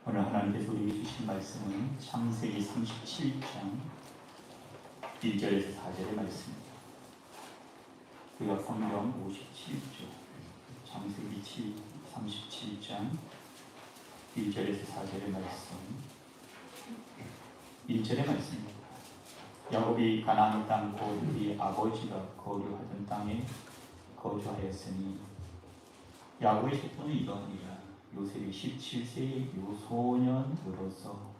오늘 하나님께서 우리에게 주신 말씀은 창세기 37장 1절에서 4절의 말씀입니다. 우리가 성경 57조 창세기 37장 1절에서 4절의 말씀 1절의 말씀입니다. 야곱이 가나안 땅 곧 그의 아버지가 거류하던 땅에 거주하였으니 야곱의 족보는 이러하니라. 요셉이 17세의 요소년으로서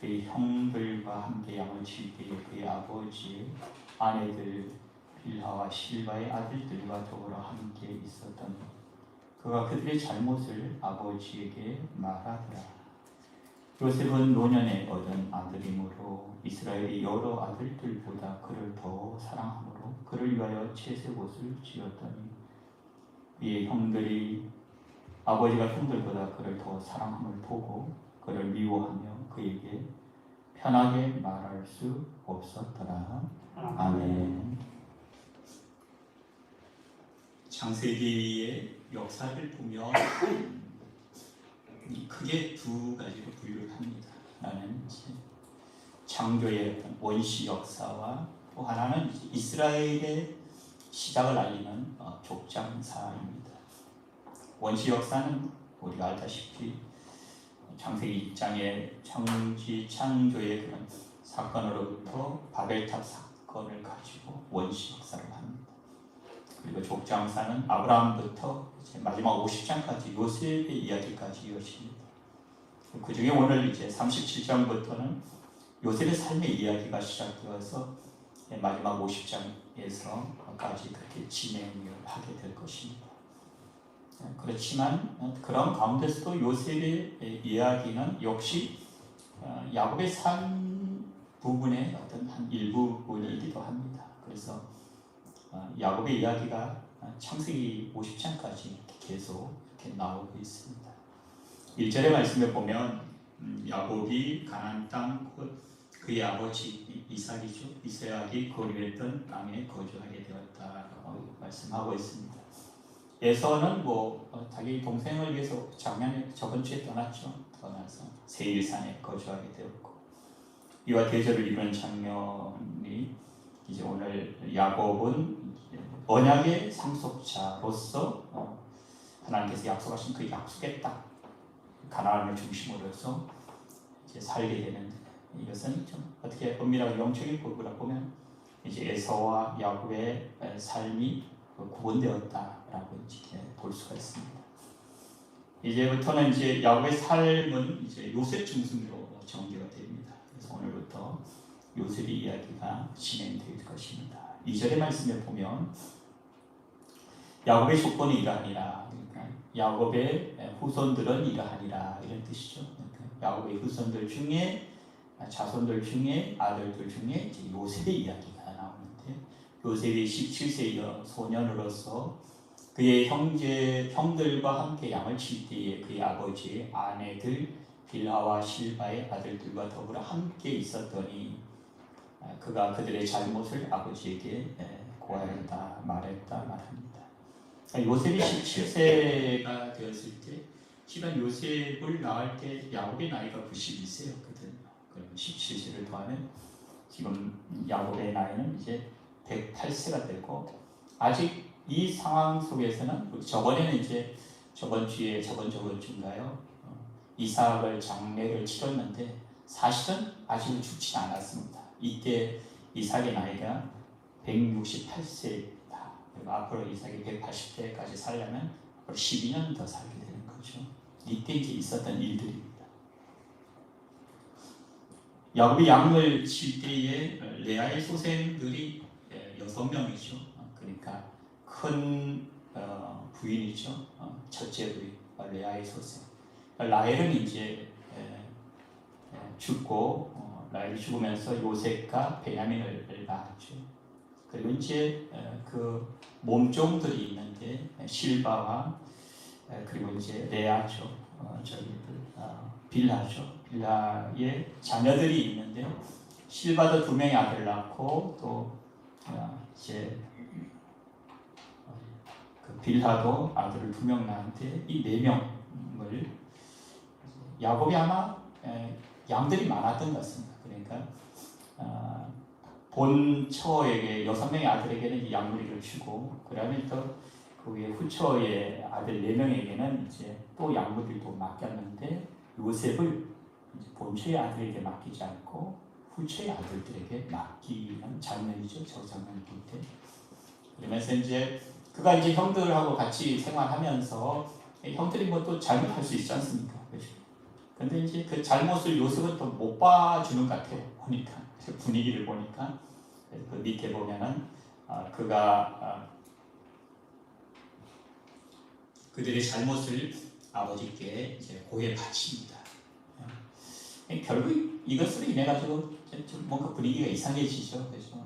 그의 형들과 함께 양을 칠 때에 그의 아버지의 아내들 빌하와 실바의 아들들과 더불어 함께 있었던 그가 그들의 잘못을 아버지에게 말하더라. 요셉은 노년에 얻은 아들이므로 이스라엘의 여러 아들들보다 그를 더 사랑하므로 그를 위하여 채색옷을 지었더니 이의 형들이 아버지가 형들보다 그를 더 사랑함을 보고 그를 미워하며 그에게 편하게 말할 수 없었더라. 아멘. 창세기의 역사를 보면 크게 두 가지로 분류를 합니다. 하나는 창조의 원시 역사와 또 하나는 이스라엘의 시작을 알리는 족장사입니다. 원시 역사는 우리가 알다시피 창세기 1장의 창조의 그런 사건으로부터 바벨탑 사건을 가지고 원시 역사를 합니다. 그리고 족장사는 아브라함부터 이제 마지막 50장까지 요셉의 이야기까지 이어집니다. 그 중에 오늘 이제 37장부터는 요셉의 삶의 이야기가 시작되어서 마지막 50장에서까지 그렇게 진행을 하게 될 것입니다. 그렇지만 그런 가운데서도 요셉의 이야기는 역시 야곱의 삶 부분의 어떤 한 일부분이기도 합니다. 그래서 야곱의 이야기가 창세기 50장까지 계속 이렇게 나오고 있습니다. 1절의 말씀에 보면 야곱이 가나안 땅 곧 그의 아버지 이삭이 거류했던 땅에 거주하게 되었다라고 말씀하고 있습니다. 에서는 자기 동생을 위해서 작년에 저번 주에 떠나서 세일산에 거주하게 되었고 이와 대조를 이루는 장면이 이제 오늘 야곱은 언약의 상속자로서 하나님께서 약속하신 그 약속의 땅 가나안을 중심으로서 이제 살게 되는데 이것은 좀 어떻게 엄밀하게 영적인 부분으로 보면 이제 에서와 야곱의 삶이 구분되었다라고 이제 볼 수가 있습니다. 이제부터는 이제 야곱의 삶은 이제 요셉 중심으로 전개가 됩니다. 그래서 오늘부터 요셉의 이야기가 진행될 것입니다. 2절의 말씀에 보면 야곱의 조건이 이러하니라. 그러니까 야곱의 후손들은 이러하니라 이런 뜻이죠. 그러니까 야곱의 후손들 중에 자손들 중에 아들들 중에 이제 요셉의 이야기가 나오는데 요셉이 17세의 소년으로서 그의 형들과 함께 양을 칠 때에 그의 아버지의 아내들 빌하와 실바의 아들들과 더불어 함께 있었더니 그가 그들의 잘못을 아버지에게 고하였다 말합니다. 요셉이 17세가 되었을 때 실은 요셉을 낳을 때 야곱의 나이가 91세였거든요. 그럼 17세를 더하면 지금 야곱의 나이는 이제 108세가 되고 아직 이 상황 속에서는 저번에는 이제 저번 주인가요? 이삭을 장례를 치렀는데 사실은 아직 죽지 않았습니다. 이때 이삭의 나이가 168세입니다. 그리고 앞으로 이삭이 180세까지 살려면 앞으로 12년 더 살게 되는 거죠. 이때 이제 있었던 일들입니다. 야곱이 양을 칠 때에 레아의 소생들이 6명이죠. 그러니까 큰 부인이죠. 첫째 부인 레아의 소생. 라헬은 이제 죽고 라헬이 죽으면서 요셉과 베냐민을 낳았죠. 그리고 이제 그 몸종들이 있는데 실바와 그리고 이제 레아죠. 빌하죠. 빌하의 자녀들이 있는데 실바도 2명의 아들을 낳고 또 이제 그 빌하도 아들을 2명 낳았는데 이 4명을 야곱이 아마 양들이 많았던 것 같습니다. 그러니까 본처에게 6명의 아들에게는 양무리를 주고 그다음에 또 그 위에 후처의 아들 4명에게는 이제 또 양무리를 또 맡겼는데 요셉을 이제 본처의 아들에게 맡기지 않고 후처의 아들들에게 맡기는 장면이죠. 저 장면을 볼 때. 그러면서 이제 그가 이제 형들하고 같이 생활하면서 형들이 뭐 또 잘못할 수 있지 않습니까? 그렇죠? 근데 이제 그 잘못을 요셉은 또 못 봐주는 것 같아요. 보니까 분위기를 보니까 그 밑에 보면은 그가 그들의 잘못을 아버지께 이제 고해 바칩니다. 결국 이것으로 인해 가지고 좀 뭔가 분위기가 이상해지죠. 그래서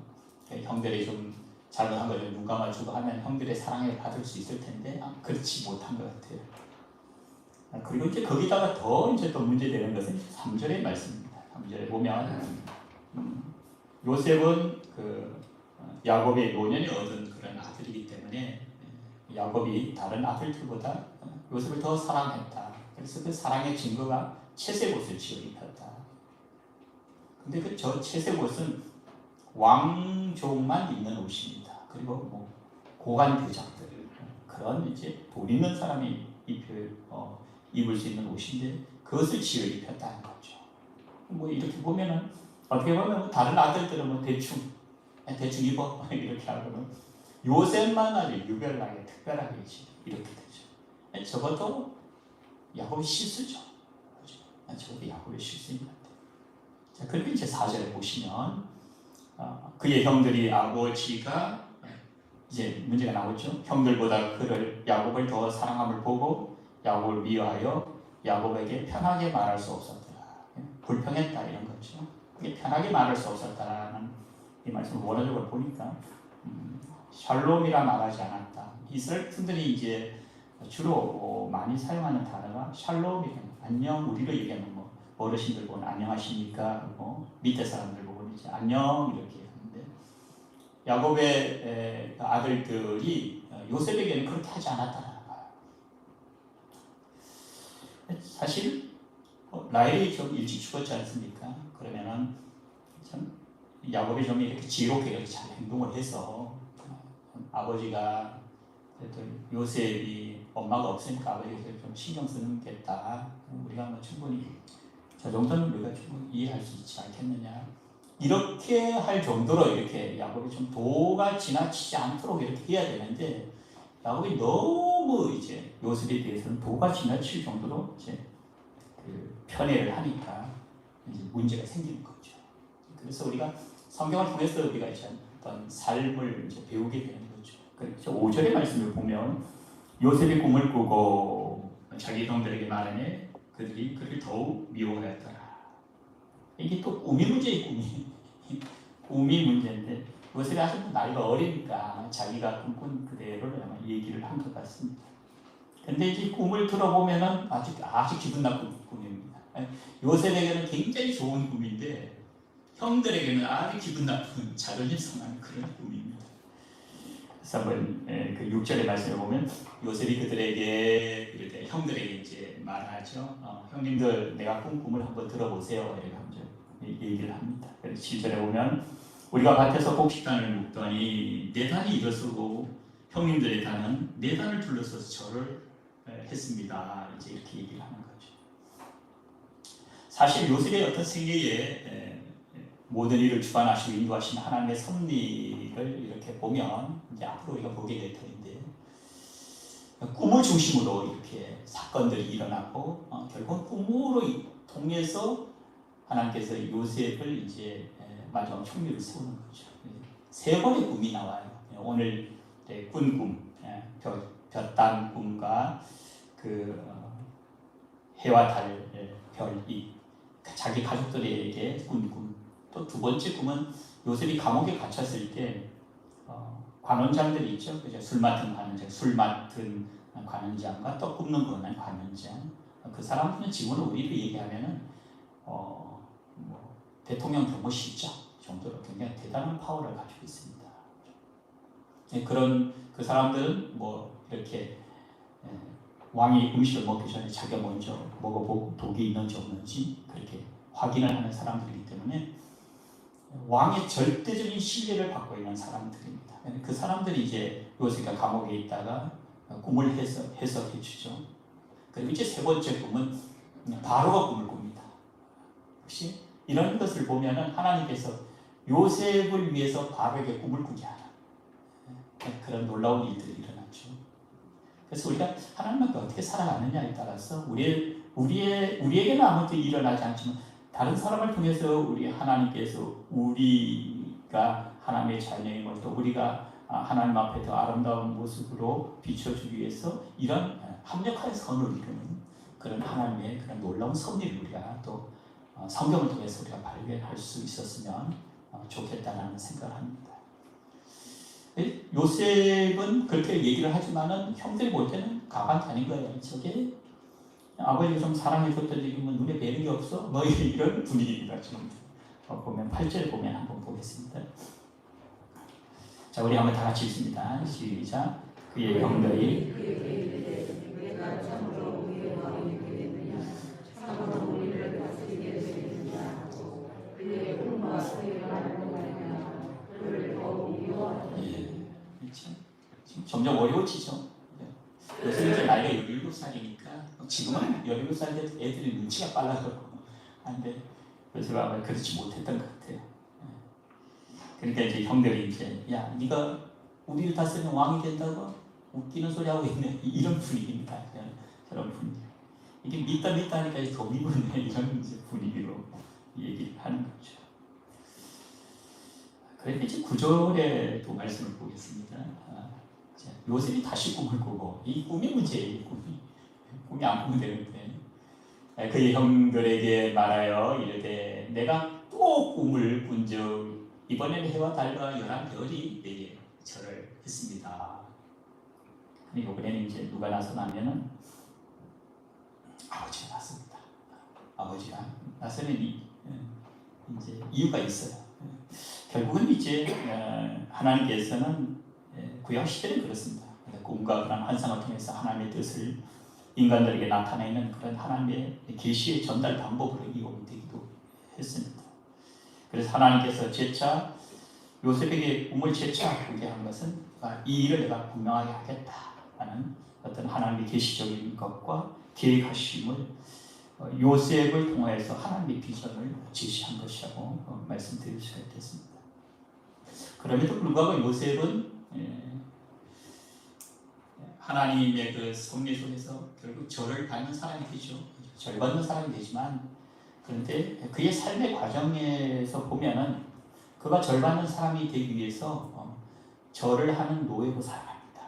형들이 좀 잘못한 걸 눈 감아주고 하면 형들의 사랑을 받을 수 있을 텐데 그렇지 못한 것 같아요. 그리고 이제 거기다가 더 이제 또 문제되는 것은 3절의 말씀입니다. 3절에 보면 요셉은 그 야곱의 노년에 얻은 그런 아들이기 때문에 야곱이 다른 아들들보다 요셉을 더 사랑했다. 그래서 그 사랑의 증거가 채색옷을 지어 입혔다. 근데 그 저 채색옷은 왕족만 입는 옷입니다. 그리고 뭐 고관 대작들 그런 이제 돈 있는 사람이 입을 수 있는 옷인데 그것을 지어 입혔다는 거죠. 뭐 이렇게 보면은 어떻게 보면 다른 아들들은 뭐 대충 입어 이렇게 하고는 요셉만 아주 유별나게 특별하게 이렇게 되죠. 적어도 야곱의 실수죠. 그렇죠? 적어도 야곱의 실수인 것 같아요. 자, 그리고 이제 4절에 보시면 그의 형들이 아버지가 이제 문제가 나오죠. 형들보다 그를 야곱을 더 사랑함을 보고 야곱을 미워하여 야곱에게 편하게 말할 수 없었더라. 불평했다 이런 거죠. 그게 편하게 말할 수 없었다라는 이 말씀을 원어적으로 보니까 샬롬이라 말하지 않았다. 이스라엘 분들이 이제 주로 많이 사용하는 단어가 샬롬이에요. 안녕 우리로 얘기하면 뭐 어르신들 보면 안녕하십니까 뭐 밑에 사람들 보면 이제 안녕 이렇게 하는데 야곱의 아들들이 요셉에게는 그렇게 하지 않았다는 거예요. 사실 라헬이 좀 일찍 죽었지 않습니까? 그러면은 참 야곱이 좀 이렇게 지혜롭게 이렇게 잘 행동을 해서 아버지가 그래도 요셉이 엄마가 없으니까 아버지가 좀 신경 쓰는겠다. 우리가 뭐 충분히 저 정도는 우리가 좀 이해할 수 있지 않겠느냐. 이렇게 할 정도로 이렇게 야곱이 좀 도가 지나치지 않도록 이렇게 해야 되는데 야곱이 너무 이제 요셉에 대해서는 도가 지나칠 정도로 이제 그 편애를 하니까 이제 문제가 생기는 거죠. 그래서 우리가 성경을 통해서 우리가 이제 어떤 삶을 이제 배우게 되는 거죠. 그래서 5절의 말씀을 보면 요셉이 꿈을 꾸고 자기 형들에게 말하니 그들이 그를 더욱 미워하였더라. 이게 또 꿈이 문제예요. 꿈이 문제인데 요셉이 아직 나이가 어리니까 자기가 꿈꾼 그대로 아마 얘기를 한 것 같습니다. 근데 이 꿈을 들어보면은 아주 기분 나쁜 꿈입니다. 요셉에게는 굉장히 좋은 꿈인데 형들에게는 아주 기분 나쁜 자존심 상하는 그런 꿈입니다. 그래서 한번 그 6절의 말씀을 보면 요셉이 그들에게 이렇게 형들에게 이제 말하죠. 형님들 내가 꾼 꿈을 한번 들어보세요. 이렇게 얘기를 합니다. 그래서 7절에 보면 우리가 밭에서 곡식단을 묶더니 네 단이 일어서고 형님들의 단은 네 단을 둘러서서 절을 했습니다. 이제 이렇게 얘기를 하는 거죠. 사실 요셉의 어떤 생애에 모든 일을 주관하시고 인도하시는 하나님의 섭리를 이렇게 보면 이제 앞으로 우리가 보게 될 텐데 꿈을 중심으로 이렇게 사건들이 일어나고 결국 꿈으로 통해서 하나님께서 요셉을 이제 마지막 총리를 세우는 거죠. 3번의 꿈이 나와요. 오늘 꾼 꿈, 볕단 꿈과 그 해와 달, 별이 자기 가족들에게 꾼 꿈. 또 2번째 꿈은 요셉이 감옥에 갇혔을 때 관원장들이 있죠. 그죠? 술 맡은 관원장과 또 굽는 거는 관원장. 그 사람들은 지금은 우리로 얘기하면은 뭐 대통령 경호실장 정도로 굉장히 대단한 파워를 가지고 있습니다. 그런 그 사람들은 뭐 이렇게 왕이 음식을 먹기 전에 자기가 먼저 먹어보고 독이 있는지 없는지 그렇게 확인을 하는 사람들이기 때문에 왕의 절대적인 신뢰를 받고 있는 사람들입니다. 그 사람들이 이제 요셉이 감옥에 있다가 꿈을 해석해 주죠. 그리고 이제 세 번째 꿈은 바로가 꿈을 꿉니다. 혹시 이런 것을 보면은 하나님께서 요셉을 위해서 바로에게 꿈을 꾸게 하는 그런 놀라운 일들이 일어났죠. 그래서 우리가 하나님께 어떻게 살아가느냐에 따라서 우리에게는 아무것도 일어나지 않지만 다른 사람을 통해서 우리 하나님께서 우리가 하나님의 자녀임을 또 우리가 하나님 앞에 더 아름다운 모습으로 비춰주기 위해서 이런 합력하여 선을 이루는 그런 하나님의 그런 놀라운 섭리를 우리가 또 성경을 통해서 우리가 발견할 수 있었으면 좋겠다는 생각을 합니다. 요셉은 그렇게 얘기를 하지만은 형들이 볼 때는 가만히 아닌 거예요. 저게 아버지가 좀 사랑해줬던 얘기면 눈에 뵈는 게 없어? 뭐 이런 분위기입니다. 지금 보면 8절 보면 한번 보겠습니다. 자, 우리 한번 다 같이 읽습니다. 시작. 그의 형들이 내가 참으로 우리의 마음이 되겠느냐 참으로 우리를 다스리게 되겠느냐 하고 그의 꿈과 그의 말로 말하며 그를 더욱 미워하더니 지금 점점 어려워지죠. 요새 이제 나이가 17살이니까 지금은 17살 때 애들이 눈치가 빨라서 안돼. 그래서 아마 그렇지 못했던 것 같아요. 그러니까 이제 형들이 이제 야 네가 우리를 다스리는 왕이 된다고 웃기는 소리 하고 있네 이런 분위기입니다. 그런 분위기. 이게 믿다 하니까 더 미분해 이런 이제 분위기로 얘기를 하는 거죠. 그런데 이제 9절에 또 말씀을 보겠습니다. 요셉이 다시 꿈을 꾸고 이 꿈이 문제예요. 꿈이 안 꾸면 되는데 그의 형들에게 말하여 이르되 내가 또 꿈을 꾼즉 이번에는 해와 달과 11별이 내게 절을 했습니다. 근데 이번에는 이제 누가 나서나면은 아버지가 났습니다. 아버지가 나서는 이제 이유가 있어요. 결국은 이제 하나님께서는 구약 시대는 그렇습니다. 꿈과 그런 환상을 통해서 하나님의 뜻을 인간들에게 나타내는 그런 하나님의 계시의 전달 방법으로 이용이 되기도 했습니다. 그래서 하나님께서 재차 요셉에게 꿈을 재차 꾸게 한 것은 이 일을 내가 분명하게 하겠다라는 어떤 하나님의 계시적인 것과 계획하심을 요셉을 통해서 하나님의 비전을 제시한 것이라고 말씀드릴 수가 있겠습니다. 그럼에도 불구하고 요셉은 하나님의 그 섭리 속에서 결국 절을 받는 사람이 되죠. 절 받는 사람이 되지만 그런데 그의 삶의 과정에서 보면은 그가 절 받는 사람이 되기 위해서 절을 하는 노예로 살아갑니다.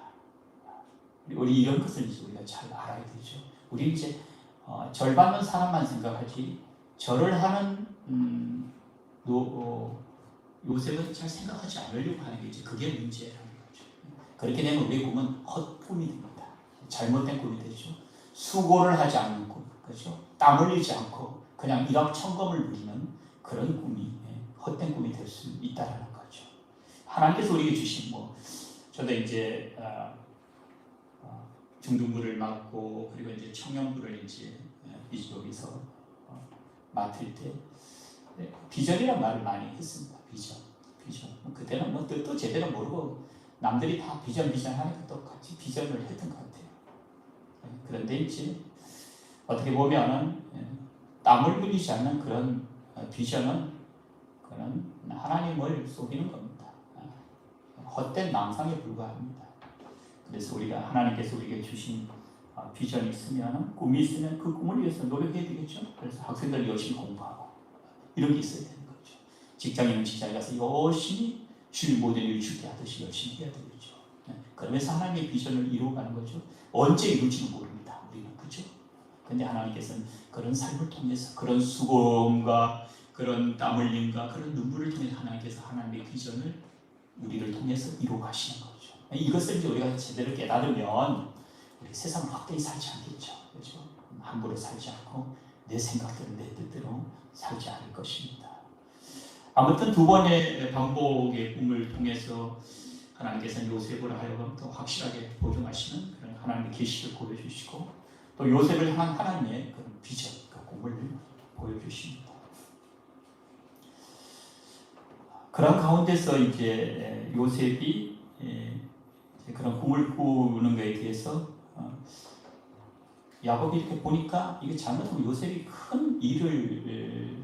우리 이런 것을 이제 우리가 잘 알아야 되죠. 우리 이제 절 받는 사람만 생각하지 절을 하는 요셉은 잘 생각하지 않으려고 하는 게 이제 그게 문제라는 거죠. 그렇게 되면 우리의 꿈은 헛꿈이 됩니다. 잘못된 꿈이 되죠. 수고를 하지 않는 꿈, 그렇죠? 땀 흘리지 않고 그냥 일확천금을 누리는 그런 꿈이 헛된 꿈이 될 수 있다라는 거죠. 하나님께서 우리에게 주신 저도 이제 중등부를 맡고 그리고 이제 청년부를 이제 여기서 맡을 때 비전이란 말을 많이 했습니다. 비전. 그때는 뭐 뜻도 제대로 모르고 남들이 다 비전 하니까 또 같이 비전을 했던 것 같아요. 그런데 이제 어떻게 보면은 땀을 흘리지 않는 그런 비전은 그런 하나님을 속이는 겁니다. 헛된 망상에 불과합니다. 그래서 우리가 하나님께서 우리에게 주신 비전이 있으면 꿈이 있으면 그 꿈을 위해서 노력해야 되겠죠. 그래서 학생들 열심히 공부하고 이런 게 있어야 되는 거죠. 직장인은 직장에 가서 열심히 주일 모든 일 주게 하듯이 열심히 해야 되겠죠. 그러면서 하나님의 비전을 이루어가는 거죠. 언제 이룰지는 모릅니다. 우리는 그렇죠. 근데 하나님께서는 그런 삶을 통해서 그런 수고와 그런 땀 흘림과 그런 눈물을 통해 하나님께서 하나님의 비전을 우리를 통해서 이루어가시는 거죠. 이것을 이제 우리가 제대로 깨달으면 우리 세상을 헛되이 살지 않겠죠. 그렇죠? 함부로 살지 않고 내 생각대로 내 뜻대로 살지 않을 것입니다. 아무튼 두 번의 반복의 꿈을 통해서 하나님께서는 요셉으로 하여금 더 확실하게 보증하시는 그런 하나님의 계시를 보여주시고 또 요셉을 향한 하나님의 그런 비전, 그 꿈을 보여주십니다. 그런 가운데서 이제 요셉이 그런 꿈을 꾸는 것에 대해서 야곱이 이렇게 보니까 이게 잘못하면 요셉이 큰 일을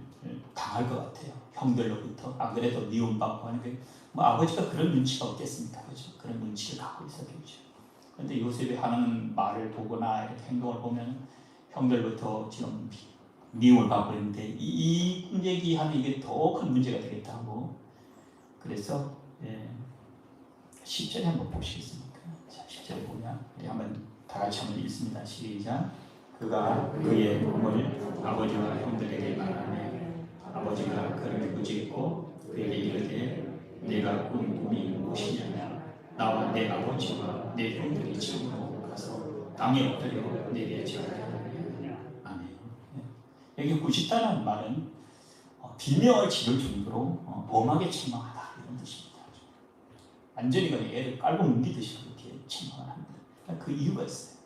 당할 것 같아요. 형들로부터 안 그래도 미움받고 하는 뭐 아버지가 그런 눈치가 없겠습니까? 그죠? 그런 눈치를 갖고 있었겠죠. 그런데 요셉이 하는 말을 보거나 이렇게 행동을 보면 형들부터 지금 미움을 받고 있는데 이 얘기하면 이게 더 큰 문제가 되겠다고. 그래서 10절에 한번 보시겠습니까? 자, 10절에 보면 한번 다 같이 한번 읽습니다. 시작. 그가 그의 꿈을 아버지와 형들에게 말하며 아버지가 그를 부짖고 그에게 이르되 내가 꾼 꿈이 무엇이냐며 나와 내 아버지와 내 형들이 집으로 가서 땅에 엎드려 내게 절하느냐. 아멘. 여기 부짖다는 말은 비명을 지를 정도로 엄하게 책망하다 이런 뜻입니다. 완전히 그냥 애를 깔고 뭉기듯이 그렇게 책망을 합니다. 그 이유가 있어요.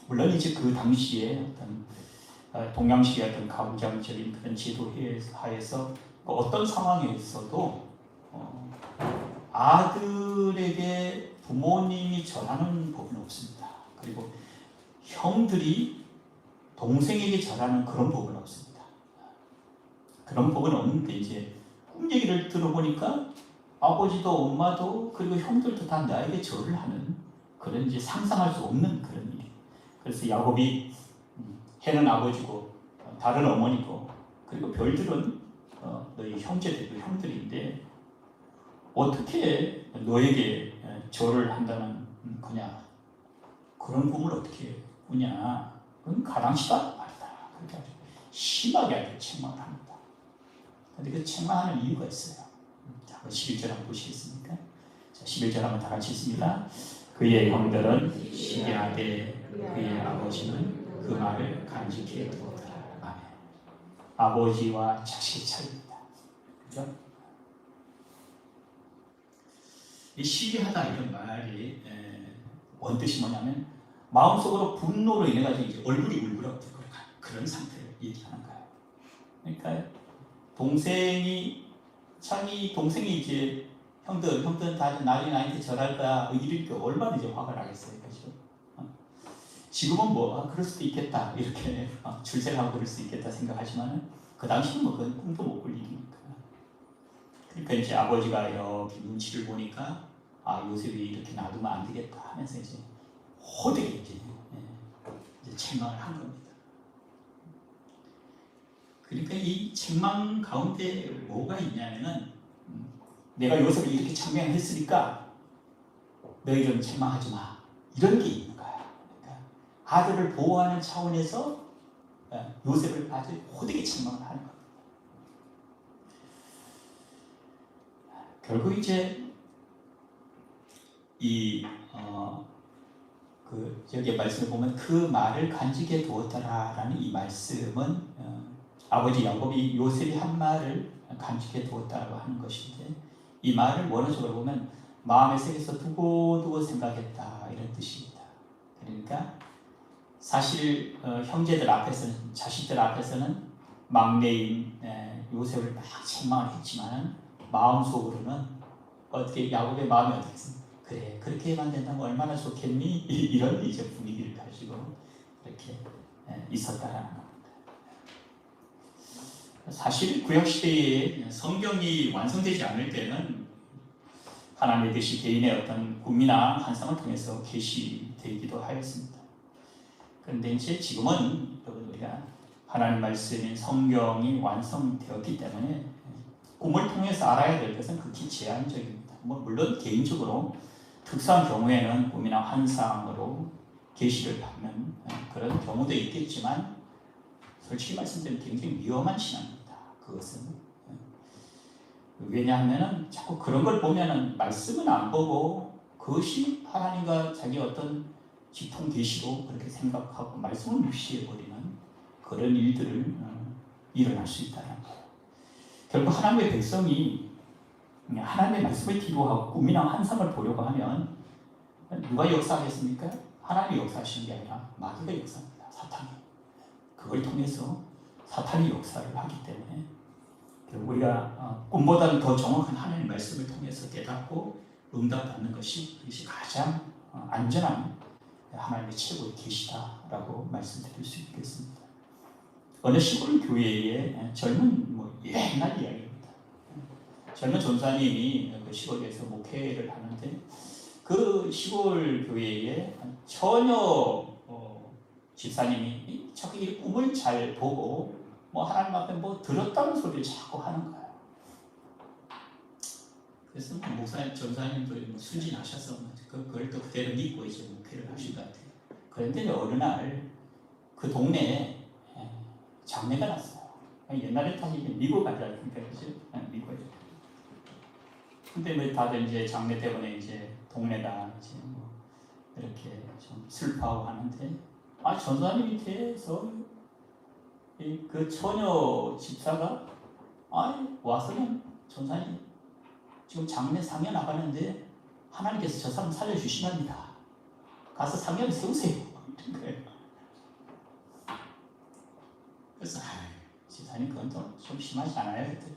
물론 이제 그 당시에 어떤 동양식의 어떤 가부장적인 그런 제도 하에서 어떤 상황에서도 아들에게 부모님이 절하는 법은 없습니다. 그리고 형들이 동생에게 절하는 그런 법은 없습니다. 그런 법은 없는데 이제 꿈 얘기를 들어보니까 아버지도 엄마도 그리고 형들도 다 나에게 절을 하는 그런 이제 상상할 수 없는 그런 일. 그래서 야곱이 해는 아버지고 달은 어머니고 그리고 별들은 너희 형제들도 형들인데 어떻게 너에게 절을 한다는 그냥 그런 꿈을 어떻게 꾸냐? 그건 가당치가 말이다. 그렇게 아주 심하게 아주 책망을 합니다. 그런데 그 책망하는 이유가 있어요. 자, 11절 한번 보시겠습니까? 자, 11절 한번 다 같이 읽습니다. 그의 형들은 시기하되 그의 아버지는 그 말을 간직해 두었더라. 아멘. 아버지와 자식의 차이입니다. 그죠? 이 시기하다 이런 말이 원뜻이 뭐냐면 마음속으로 분노로 인해 가지고 이제 얼굴이 울그락불그락 그런 상태를 얘기하는 거예요. 그러니까 자기 동생이 이제 형들은 다 나한테 절할 거야 이렇게 얼마나 이제 화가 나겠어요, 그렇죠? 지금은 뭐 그럴 수도 있겠다 이렇게 출세하고 그럴 수 있겠다 생각하지만은 그 당시는 뭐 그건 꿈도 못 꿀 일이니까. 그러니까 이제 아버지가 이렇게 눈치를 보니까 요셉이 이렇게 놔두면 안 되겠다 하면서 이제 호되게 이제 책망을 한 겁니다. 그러니까 이 책망 가운데 뭐가 있냐면은 내가 요셉을 이렇게 책망했으니까 너희들은 책망하지 마 이런 게 있는 거야. 그러니까 아들을 보호하는 차원에서 요셉을 아주 호되게 책망을 하는 겁니다. 결국 이제 여기 말씀을 보면 그 말을 간직해 두었더라라는 이 말씀은 아버지 야곱이 요셉이 한 말을 간직해 두었다고 하는 것인데 이 말을 원어적으로 보면 마음의 세계에서 두고두고 생각했다 이런 뜻입니다. 그러니까 사실 형제들 앞에서는 자식들 앞에서는 막내인 요셉을 막 책망을 했지만 마음속으로는 어떻게 야곱의 마음이 어떻겠습니까? 그래 그렇게만 된다면 얼마나 좋겠니? 이런 이제 분위기를 가지고 이렇게 있었다라는 겁니다. 사실 구약시대에 성경이 완성되지 않을 때는 하나님의 뜻이 개인의 어떤 꿈이나 환상을 통해서 계시되기도 하였습니다. 그런데 이제 지금은 여러분 우리가 하나님 말씀인 성경이 완성되었기 때문에 꿈을 통해서 알아야 될 것은 극히 제한적입니다. 물론 개인적으로 특수한 경우에는 꿈이나 환상으로 계시를 받는 그런 경우도 있겠지만 솔직히 말씀드리면 굉장히 위험한 신앙입니다. 그것은 왜냐하면 자꾸 그런 걸 보면은 말씀은 안 보고 그것이 하나님과 자기 어떤 직통 계시로 그렇게 생각하고 말씀을 무시해버리는 그런 일들을 일어날 수 있다는 거예요. 결국 하나님의 백성이 하나님의 말씀을 뒤로하고 꿈이나 환상을 보려고 하면 누가 역사하겠습니까? 하나님이 역사하시는 게 아니라 마귀가 역사합니다. 사탄이. 그걸 통해서 사탄이 역사를 하기 때문에 우리가 꿈보다는 더 정확한 하나님의 말씀을 통해서 깨닫고 응답받는 것이 이것이 가장 안전한 하나님의 최고의 계시다라고 말씀드릴 수 있겠습니다. 어느 시골 교회의 젊은 옛날 이야기입니다. 젊은 전사님이 그 시골에서 목회를 하는데 그 시골 교회에 처녀 집사님이 자꾸 이 꿈을 잘 보고 하나님 앞에 들었다는 소리를 자꾸 하는 거예요. 그래서 목사님, 전사님도 순진하셔서 그걸 또 그대로 믿고 이제 목회를 하신 것 같아요. 그런데 어느 날 그 동네에 장례가 났어요. 옛날에 다 이게 미국 가자니까 그죠? 미국에. 근데 다들 이제 장례 때문에 이제 동네가 이제 이렇게 좀 슬퍼하고 하는데 전사님 밑에서 그 처녀 집사가 와서는 전사님 지금 장례 상여 나가는데 하나님께서 저 사람 살려주신답니다. 가서 상여를 세우세요. 이런 거예요. 그래서 집사님 그건 좀 심하지 않아요? 그랬더니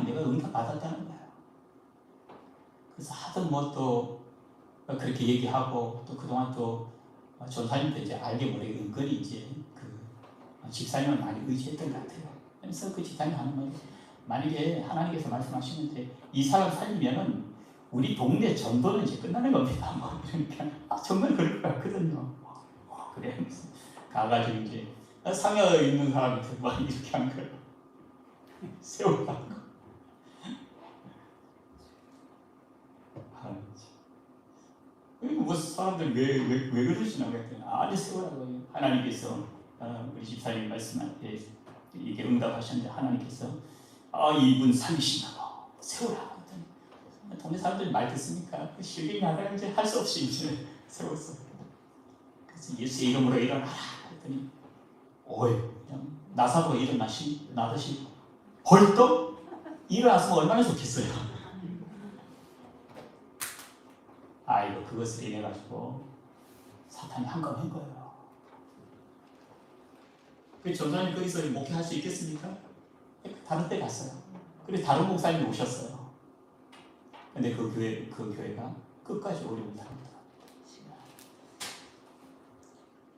내가 응답 받았다는 거예요. 그래서 하던 또 그렇게 얘기하고 또 그동안 또 전사님도 이제 알게 모르게 은근히 이제 그 집사님을 많이 의지했던 것 같아요. 그래서 그 집사님 하는 말이 만약에 하나님께서 말씀하시는데 이 사람 살리면은 우리 동네 전도는 이제 끝나는 겁니다. 그러니까 정말 그럴 것 같거든요. 그래 가가지고 이제 상여 있는 사람한테 막 이렇게 한 거예요. 세우라고. 무슨 사람들 왜 그러시나 그랬더니 아니 세우라고 하나님께서 우리 집사님 말씀한테 이게 응답하셨는데 하나님께서 이분 살리신다고 세우라고 했더니 동네 사람들이 말 듣습니까? 실갱이 하다가 이제 할 수 없이 이제 세웠어. 그래서 예수의 이름으로 일어나라 했더니 그냥 나사로가 나듯이 벌떡 일어났으면 얼마나 좋겠어요. 그것을 인해 가지고 사탄이 한감한 거예요. 그 전사님 거기서 목회할 수 있겠습니까? 다른 데 갔어요. 그래 다른 목사님이 오셨어요. 근데 그 교회가 끝까지 오래 못합니다.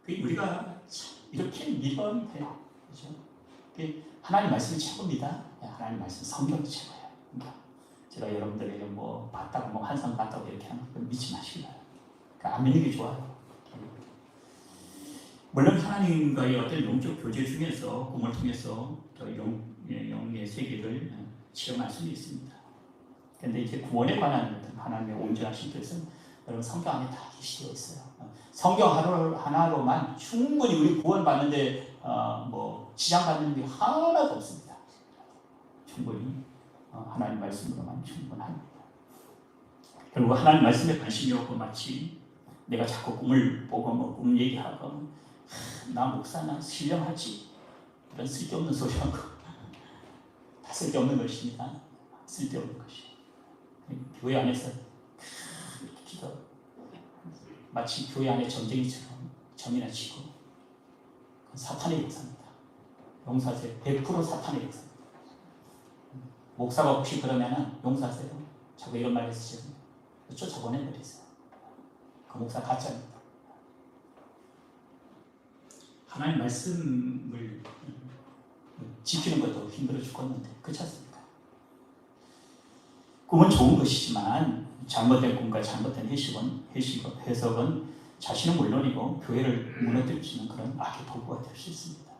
우리가 이렇게 믿어야 돼요. 그렇죠? 하나님 말씀이 최고입니다. 하나님 말씀 성경이 최고예요. 그러니까 제가 여러분들에게 봤다고 환상 봤다고 이렇게 하는 거 믿지 마시고요. 그러니까 안 믿는 게 좋아요. 물론 하나님과의 어떤 영적 교제 중에서 꿈을 통해서 영의 세계를 체험할 수는 있습니다. 그런데 이제 구원에 관한 하나님의 온전하신 뜻은 여러분 성경 안에 다 계시되어 있어요. 성경 하나로만 충분히 우리 구원받는데 지장받는 게 하나도 없습니다. 충분히 하나님 말씀으로만 충분합니다. 결국 하나님 말씀에 관심이 없고 마치 내가 자꾸 꿈을 보고 꿈 얘기하고 나 목사나 신령하지 이런 쓸데없는 소리 하고 다 쓸데없는 것입니다. 쓸데없는 것이 교회 안에서 기도 마치 교회 안에 전쟁이처럼 점이나 치고 사탄의 역사입니다. 용서하세요. 100% 사탄의 역사입니다. 목사가 혹시 그러면은 용서하세요. 자꾸 이런 말 했으시죠. 쫓아보내버리세요. 그 목사 가짜입니다. 하나님 말씀을 지키는 것도 힘들어 죽겠는데 그렇지 않습니까? 꿈은 좋은 것이지만 잘못된 꿈과 잘못된 해석은 자신은 물론이고 교회를 무너뜨릴 수 있는 그런 악의 도구가 될 수 있습니다.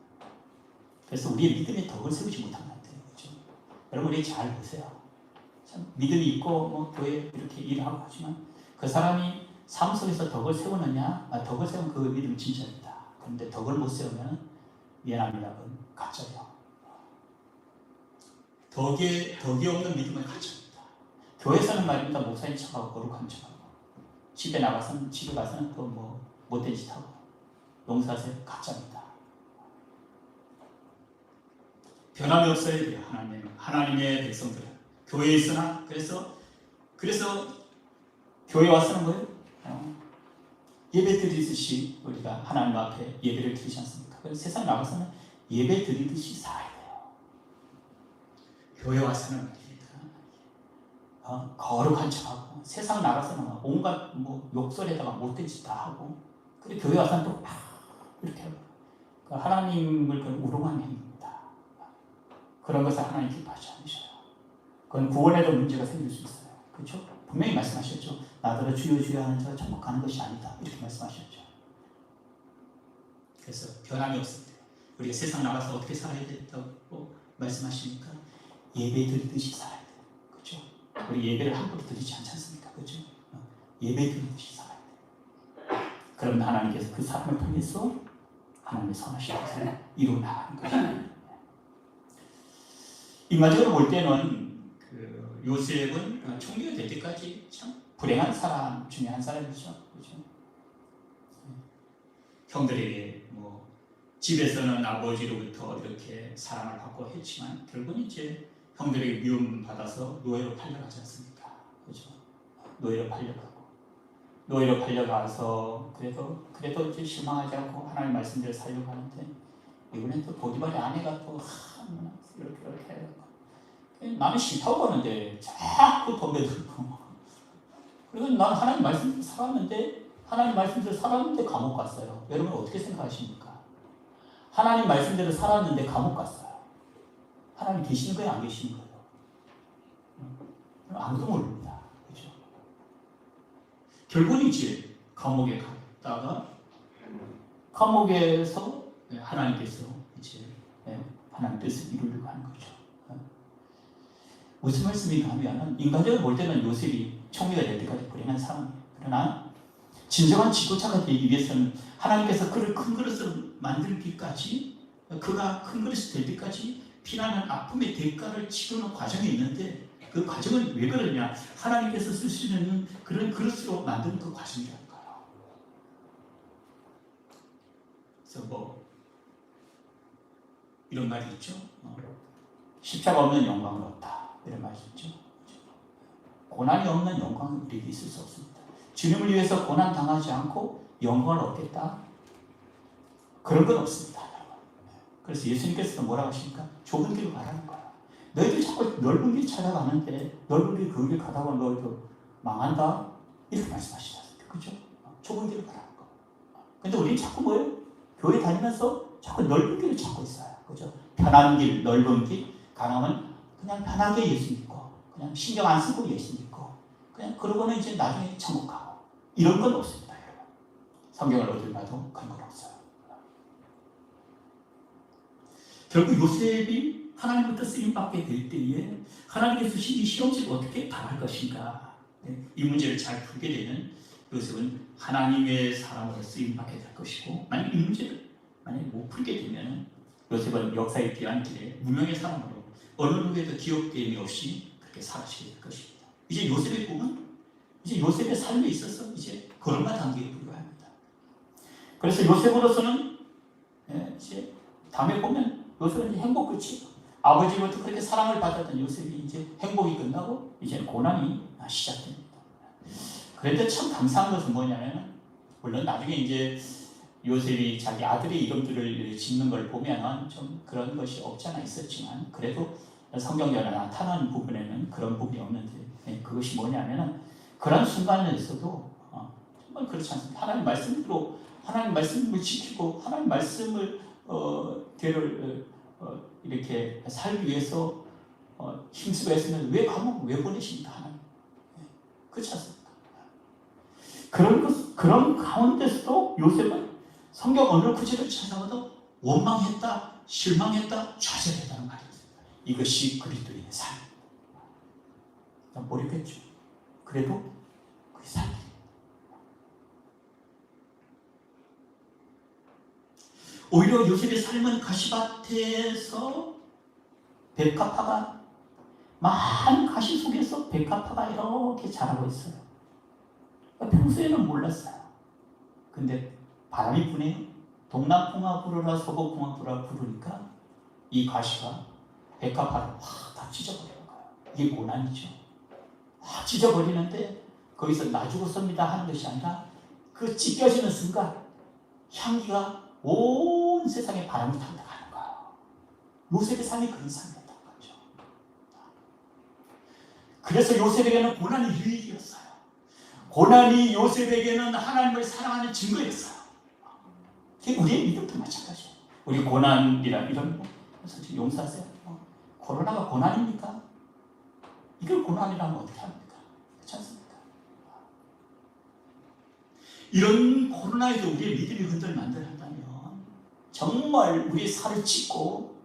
그래서 우리의 믿음의 덕을 세우지 못한 것 같아요. 그렇죠? 여러분이 잘 보세요. 참 믿음이 있고 교회 이렇게 일을 하고 하지만 그 사람이 삶 속에서 덕을 세우느냐, 덕을 세우면 그 믿음은 진짜입니다. 그런데 덕을 못 세우면 미안합니다. 그건 가짜예요. 덕이 없는 믿음은 가짜입니다. 교회에서는 말입니다. 목사님 척하고 거룩한 척하고 집에 가서는 또 못된 짓 하고 용서하세요. 가짜입니다. 변함이 없어야 돼요. 하나님의 백성들은 교회에 있으나 그래서 교회 와서는 뭐예요? 예배 드리듯이 우리가 하나님 앞에 예배를 드리지 않습니까? 그래서 세상 나가서는 예배 드리듯이 살아야 돼요. 교회 와서는 거룩한 척하고 세상 나가서는 온갖 욕설에다가 못된 짓 다 하고 그리고 교회 와서는 또 이렇게 하고 하나님을 우롱하는 행위입니다. 그런 것을 하나님 기뻐하지 않으셔요. 그건 구원에도 문제가 생길 수 있어요. 그렇죠? 분명히 말씀하셨죠. 나더러 주여 주여 하는 자가 천국 가는 것이 아니다. 이렇게 말씀하셨죠. 그래서 변함이 없을 때 우리가 세상 나가서 어떻게 살아야 된다고 말씀하십니까? 예배 드리듯이 살아야 돼요. 그렇죠? 우리 예배를 함부로 드리지 않지 않습니까? 그렇죠? 예배 드리듯이 살아야 돼요. 그럼 하나님께서 그 사람을 통해서 하나님의 선하신 뜻을 이루어 나가는 것입니다. 인간적으로 볼 때는 요셉은 총리가 될 때까지 참 불행한 사람 중에 한 사람이죠. 그렇죠? 형들에게 집에서는 아버지로부터 이렇게 사랑을 받고 했지만 결국은 이제 형들에게 미움받아서 노예로 팔려가지 않습니까? 그렇죠? 노예로 팔려가서 그래도 이제 실망하지 않고 하나님 말씀대로 살려고 하는데 이번엔 또 보디발의 아내가 또 이렇게 해요. 나는 싫다고 하는데 자꾸 덤벼들고 그리고 나는 하나님 말씀대로 살았는데 감옥 갔어요. 여러분 어떻게 생각하십니까? 하나님 말씀대로 살았는데 감옥 갔어요. 하나님 계시는 거예요? 안 계시는 거예요? 아무도 모릅니다. 그렇죠? 결국은 이제 감옥에 갔다가 감옥에서 하나님께서 이제 하나님 뜻을 이루려고 하는 거죠. 무슨 말씀인가 하면 인간적으로 볼 때는 요셉이 총리가 될 때까지 불행한 사람이에요. 그러나 진정한 지도자가 되기 위해서는 하나님께서 그를 큰 그릇으로 만들기까지 그가 큰 그릇이 될 때까지 피나는 아픔의 대가를 치르는 과정이 있는데 그 과정은 왜 그러냐? 하나님께서 쓸 수 있는 그런 그릇으로 만드는 그 과정이라는 거예요. 그래서 이런 말이 있죠. 십자가 없는 영광은 없다. 이런 말이 있죠. 고난이 없는 영광은 우리에게 있을 수 없습니다. 주님을 위해서 고난 당하지 않고 영광을 얻겠다? 그런 건 없습니다. 그래서 예수님께서는 뭐라고 하십니까? 좁은 길로 가라는 거예요. 너희들 자꾸 넓은 길 찾아가는데 넓은 길 그 길 가다 보면 너희도 망한다? 이렇게 말씀하시지 않습니까? 그렇죠? 좁은 길로 가라는 거. 근데 우리는 자꾸 뭐예요? 교회 다니면서 자꾸 넓은 길을 찾고 있어요. 그렇죠? 편한 길, 넓은 길, 가능하면 그냥 편하게 예수 믿고 그냥 신경 안 쓰고 예수 믿고 그냥 그러고는 이제 나중에 천국 가고 이런 건 없습니다. 여러분. 성경을 어딜 봐도 그런 건 없어요. 결국 요셉이 하나님부터 쓰임받게 될 때에 하나님께서 주신 시험지를 어떻게 당할 것인가 이 문제를 잘 풀게 되면 요셉은 하나님의 사람으로 쓰임받게 될 것이고 만약 이 문제를 못 풀게 되면 요셉은 역사의 뒤안길에 무명의 사람으로 어느 누구에도 기억됨이 없이 그렇게 사라지게 될 것입니다. 이제 요셉의 꿈은 이제 요셉의 삶에 있어서 이제 그런가 단계에 불과합니다. 그래서 요셉으로서는 이제 다음에 보면 요셉은 행복 끝이에요. 아버지로부터 그렇게 사랑을 받았던 요셉이 이제 행복이 끝나고 이제 고난이 시작됩니다. 그런데 참 감사한 것은 뭐냐면 물론 나중에 이제 요셉이 자기 아들의 이름들을 짓는 걸 보면 좀 그런 것이 없지 않아 있었지만 그래도 성경에 나타나는 부분에는 그런 부분이 없는데 그것이 뭐냐면은 그런 순간에서도 정말 그렇지 않습니다. 하나님 말씀으로 하나님 말씀을 지키고 하나님 말씀을 대를 이렇게 살기 위해서 힘쓰고 했으면 왜 감옥 왜 보내십니까 하나님? 그렇지 않습니까? 그런 가운데서도 요셉은 성경 어느 구절을 찾아봐도 원망했다, 실망했다, 좌절했다는 말이 있습니다. 이것이 그리스도인의 삶. 모르겠죠. 그래도 그 삶. 오히려 요셉의 삶은 가시밭에서 백합화가 많은 가시 속에서 백합화가 이렇게 자라고 있어요. 평소에는 몰랐어요. 근데 바람이 부네요. 동남풍아 불어라 서북풍아 불어라 부르니까 이 가시가 백합화를 확 다 찢어버리는 거예요. 이게 고난이죠. 찢어버리는데 거기서 나 죽었습니다 하는 것이 아니라 그 찢겨지는 순간 향기가 온 세상에 바람이 탄다 하는 거예요. 요셉의 삶이 그런 삶이었던 거죠. 그래서 요셉에게는 고난이 유익이었어요. 고난이 요셉에게는 하나님을 사랑하는 증거였어요. 그게 우리의 믿음도 마찬가지예요. 우리 고난이라 이런 거 솔직히 용서하세요. 코로나가 고난입니까? 이걸 고난이라면 어떻게 합니까? 그렇지 않습니까? 이런 코로나에도 우리의 믿음이 흔들만들한다면 정말 우리의 살을 찢고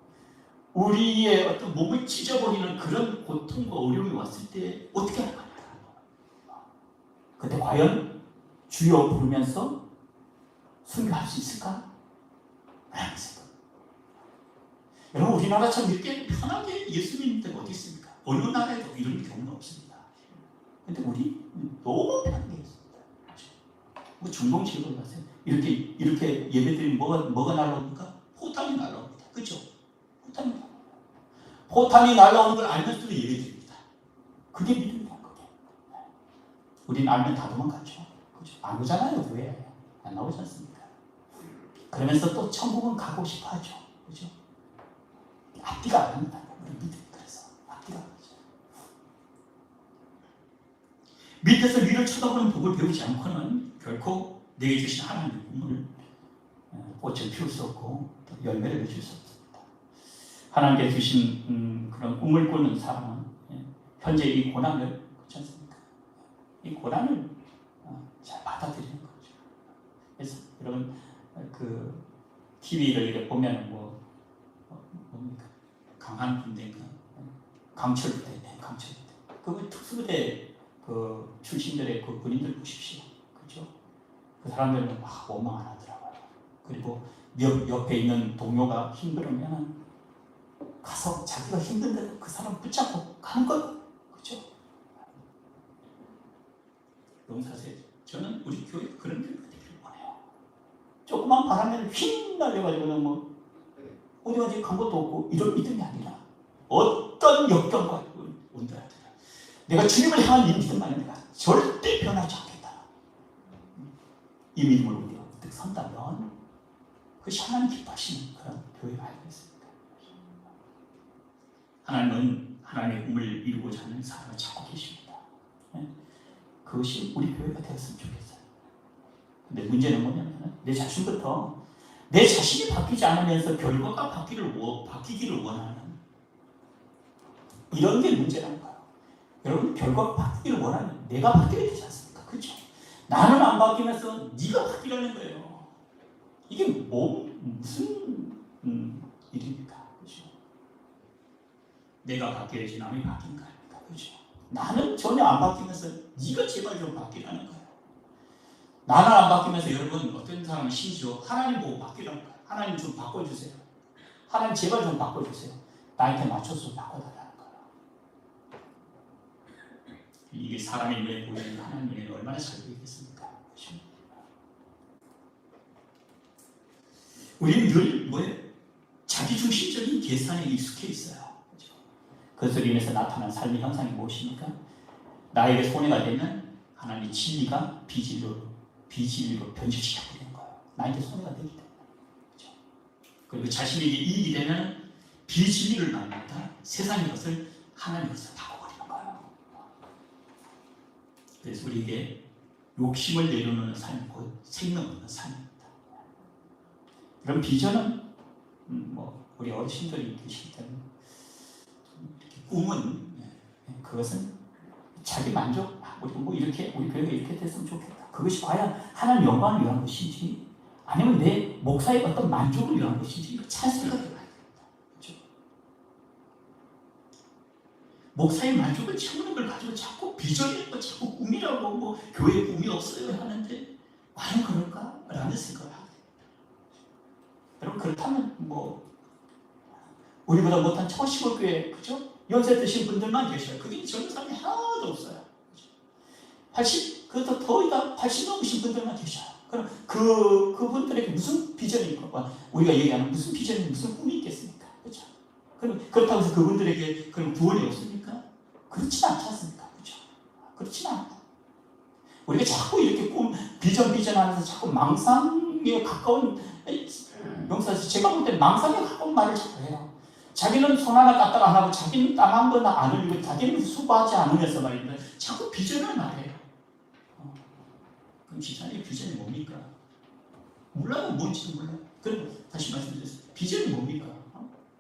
우리의 어떤 몸을 찢어버리는 그런 고통과 어려움이 왔을 때 어떻게 할 겁니까? 그때 과연 주여 부르면서 순교할 수 있을까? 라는 생각. 여러분 우리나라처럼 이렇게 편하게 예수님 믿는 데가 어디 있습니까? 어느 나라에도 이런 경우는 없습니다. 근데 우리 너무 편하게 했습니다. 뭐 중동지역을 가세요. 이렇게 예배드리면 뭐가 날라옵니까? 포탄이 날라옵니다. 그렇죠? 포탄이 날라오는 걸 알면서도 예배드립니다. 그게 믿음이란 거예요. 우리는 알면 다 도망가죠. 그렇죠? 안 오잖아요. 왜? 안 나오지 않습니까? 그러면서 또 천국은 가고 싶어 하죠. 그렇죠? 앞뒤가 안 합니다. 우리 믿음이 그래서 앞뒤가 안 하죠. 밑에서 위를 쳐다보는 복을 배우지 않고는 결코 내게 주신 하나님의 꿈을 꽃을 피울 수 없고 또 열매를 맺을 수 없습니다. 하나님께 주신 그런 꿈을 꾸는 사람은 현재 이 고난을 그렇지 않습니까? 이 고난을 잘 받아들이는 거죠. 그래서 여러분 그 TV를 이렇게 보면 뭡니까? 강한 군대인가? 강철부대. 그 특수부대 그 출신들의 그 군인들 보십시오. 그렇죠? 그 사람들은 막 원망 안 하더라고요. 그리고 옆에 있는 동료가 힘들으면 가서 자기가 힘든데도 그 사람 붙잡고 가는 거예요. 그렇죠? 용사세요. 저는 우리 교회 그런 교회가 되기를 원해요. 조그만 바람에 휙 날려가지고는 어디 간 것도 없고 이런 믿음이 아니라 어떤 역경과 온다 하더라. 내가 주님을 향한 이 믿음만은 내가 절대 변하지 않겠다. 이 믿음으로 우리가 득 선다면 그것이 하나님 기뻐하시는 그런 교회가 알고 있습니다. 하나님은 하나님의 꿈을 이루고자 하는 사람을 찾고 계십니다. 그것이 우리 교회가 되었으면 좋겠어요. 근데 문제는 뭐냐면 내 자신부터 내 자신이 바뀌지 않으면서 결과가 바뀌기를 원하는 이런 게 문제라는 거예요. 여러분 결과가 바뀌기를 원하는 내가 바뀌게 되지 않습니까? 그렇죠? 나는 안 바뀌면서 네가 바뀌라는 거예요. 이게 무슨 일입니까? 그렇죠? 내가 바뀌어야지 남이 바뀐 거 아닙니까? 그렇죠? 나는 전혀 안 바뀌면서 네가 제발 좀 바뀌라는 거예요. 나는 안 바뀌면서 여러분 어떤 사람은 심지어 하나님 보고 바뀌라는 거예요. 하나님 좀 바꿔주세요. 하나님 제발 좀 바꿔주세요. 나한테 맞춰서 바꿔달라는 거예요. 이게 사람의 눈에 보이는 하나님의 얼마나 잘 보이겠습니까? 그렇죠? 우리는 늘 뭐예요? 자기중심적인 계산에 익숙해 있어요. 그렇죠? 그것으로 인해서 나타난 삶의 형상이 무엇입니까? 나에게 손해가 되면 하나님의 진리가 비진리로 변질시켜버리는 거예요. 나에게 손해가 되기 때문에. 그렇죠? 그리고 자신에게 이익이 되면 비진리를 만났다. 세상의 것을 하나님의 것을 바꿔버리는 거예요. 그래서 우리에게 욕심을 내려놓는 삶이 곧 생명 없는 삶입니다. 이런 비전은 우리 어르신들이 계시기 때문에 이렇게 꿈은 그것은 자기 만족, 우리 교회가 이렇게 됐으면 좋겠다. 그것이 과연 하나님 영광을 위한 것인지 아니면 내 목사의 어떤 만족을 위한 것인지 이거 잘 생각해 봐야 됩니다. 그렇죠? 목사의 만족을 채우는 걸 가지고 자꾸 비전이라고 자꾸 꿈이라고 교회에 꿈이 없어요 하는데 과연 그럴까? 라는 생각을 하게 됩니다. 여러분 그렇다면 우리보다 못한 초시골교회 그죠? 연세 드신 분들만 계셔요. 그게 젊은 사람이 하나도 없어요. 그것도 거의 다 80 넘으신 분들만 계셔요. 그럼 그분들에게 무슨 비전이 있고 우리가 얘기하는 무슨 비전이 무슨 꿈이 있겠습니까? 그렇죠? 그럼 그렇다고 해서 그분들에게 그런 구원이 없습니까? 그렇지는 않지 않습니까? 그렇죠? 그렇지는 않고 우리가 자꾸 이렇게 비전하면서 자꾸 망상에 가까운 명사에서 제가 볼 때 망상에 가까운 말을 자꾸 해요. 자기는 손 하나 까딱 안 하고 자기는 땀 한 번 안 흘리고 자기는 수고하지 않으면서 말입니다. 자꾸 비전을 말해요. 그럼 지사님 비전이 뭡니까? 몰라요. 뭔지도 몰라요. 그럼 다시 말씀드렸습니다. 비전이 뭡니까?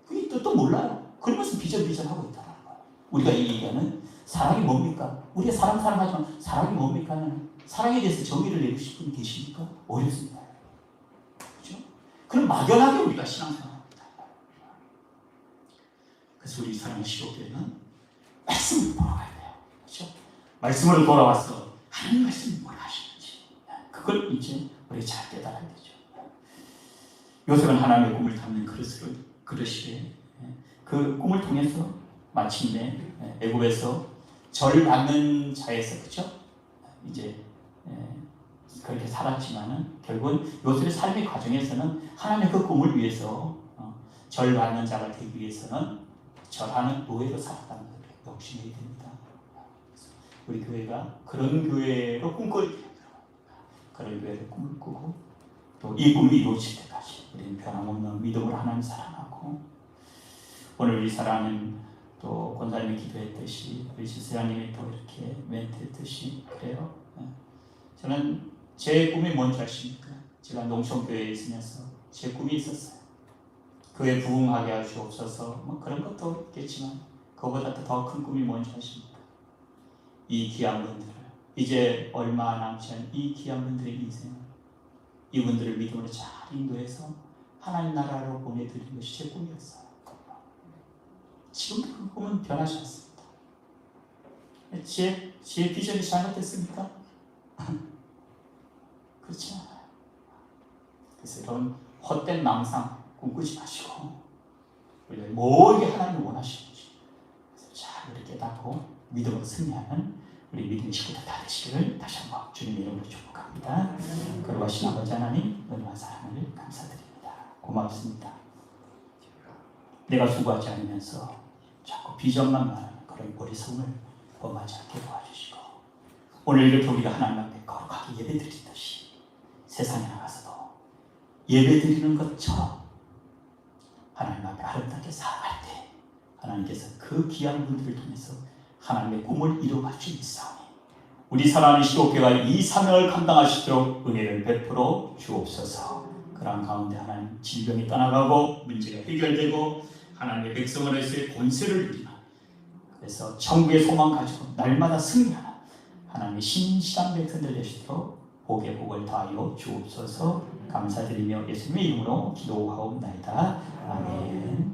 그게 또 몰라요. 그러면서 비전 하고 있다는 거예요. 우리가 얘기하는 사랑이 뭡니까? 우리가 사랑하지만 사랑이 뭡니까? 사랑에 대해서 정의를 내고 싶은 분 계십니까? 어렵습니다. 그렇죠? 그럼 막연하게 우리가 신앙생활합니다. 그래서 우리 사랑의 시도교회는 말씀을 돌아가야 돼요. 그렇죠? 말씀으로 돌아와서 하나님 말씀이 뭘 하시는지 그걸 이제 우리 잘 깨달아야 되죠. 요셉은 하나님의 꿈을 담는 그릇이래. 그 꿈을 통해서 마침내 애굽에서 절 받는 자에서 그렇죠? 이제 그렇게 살았지만은 결국은 요셉의 삶의 과정에서는 하나님의 그 꿈을 위해서 절 받는 자가 되기 위해서는 절하는 노예로 살아가는 것을 역시 해야 됩니다. 우리 교회가 그런 교회로 꿈꾸게 되도록 그런 교회로 꿈을 꾸고 또 이 꿈이 이루어질 때까지 우리는 변함없는 믿음으로 하나님 사랑하고 오늘 우리 사랑은 또 권사님이 기도했듯이 우리 지사님이 또 이렇게 멘트했듯이 그래요. 저는 제 꿈이 뭔지 아십니까? 제가 농촌교회에 있으면서 제 꿈이 있었어요. 교회 부흥하게 하시옵소서 뭐 그런 것도 있겠지만 그거보다 더 큰 꿈이 뭔지 아십니까? 이 귀한 분들을 이제 얼마 남지 않은 이 귀한 분들의 인생을 이분들을 믿음으로 잘 인도해서 하나님 나라로 보내드리는 것이 제 꿈이었어요. 지금도 그 꿈은 변하지 않습니다. 제 비전이 잘못됐습니까? 그렇지 않아요. 그래서 이런 헛된 망상 꿈꾸지 마시고 우리가 뭘 하나님이 원하시는지 잘 우리 깨닫고 믿음으로 승리하는 우리 믿음의 식구들 다 되시기를 다시 한번 주님의 이름으로 축복합니다. 거룩하신 아버지 하나님 은혜와 사랑을 감사드립니다. 고맙습니다. 내가 수고하지 않으면서 자꾸 비전만 말하는 그런 어리석음을 범하지 않게 도와주시고 오늘 이렇게 우리가 하나님 앞에 거룩하게 예배드리듯이 세상에 나가서도 예배드리는 것처럼 하나님 앞에 아름답게 살아갈 때 하나님께서 그 귀한 분들을 통해서 하나님의 꿈을 이루어갈 수 있사오니 우리 사랑하는 시도교회가 이 사명을 감당하시도록 은혜를 베풀어 주옵소서. 그런 가운데 하나님 질병이 떠나가고 문제가 해결되고 하나님의 백성으로서의 권세를 누리는 그래서 천국의 소망 가지고 날마다 승리하는 하나님의 신실한 백성들 되시도록 복의 복을 다하여 주옵소서. 감사드리며 예수님의 이름으로 기도하옵나이다. 아멘.